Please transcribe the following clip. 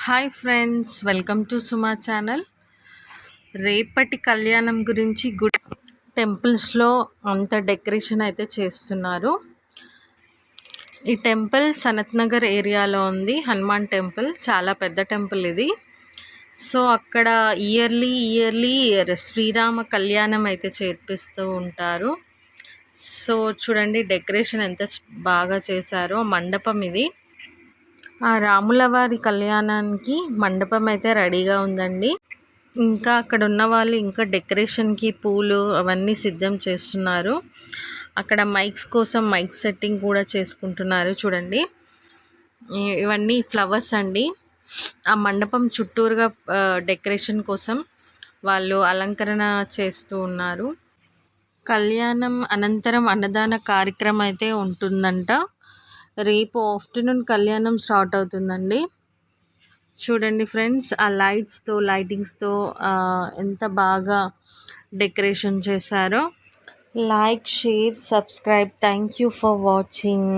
Hi friends, welcome to Suma channel. రేపటి కళ్యాణం గురించి టెంపుల్స్లో అంత డెకరేషన్ అయితే చేస్తున్నారు. ఈ టెంపుల్ సనత్ నగర్ ఏరియాలో ఉంది. హనుమాన్ టెంపుల్ చాలా పెద్ద టెంపుల్ ఇది. సో అక్కడ ఇయర్లీ శ్రీరామ కళ్యాణం అయితే చేర్పిస్తూ ఉంటారు. సో చూడండి డెకరేషన్ ఎంత బాగా చేశారో. మండపం ఇది. ఆ రాముల వారి కళ్యాణానికి మండపం అయితే రెడీగా ఉందండి. ఇంకా అక్కడ ఉన్న వాళ్ళు ఇంకా డెకరేషన్కి పూలు అవన్నీ సిద్ధం చేస్తున్నారు. అక్కడ మైక్స్ కోసం మైక్ సెట్టింగ్ కూడా చేసుకుంటున్నారు. చూడండి ఇవన్నీ ఫ్లవర్స్ అండి. ఆ మండపం చుట్టూరుగా డెకరేషన్ కోసం వాళ్ళు అలంకరణ చేస్తూ ఉన్నారు. కళ్యాణం అనంతరం అన్నదాన కార్యక్రమం అయితే ఉంటుందంట. రేపు ఆఫ్టర్నూన్ కళ్యాణం స్టార్ట్ అవుతుందండి. చూడండి ఫ్రెండ్స్, ఆ లైటింగ్స్తో ఎంత బాగా డెకరేషన్ చేశారో. Like, share, subscribe. Thank you for watching.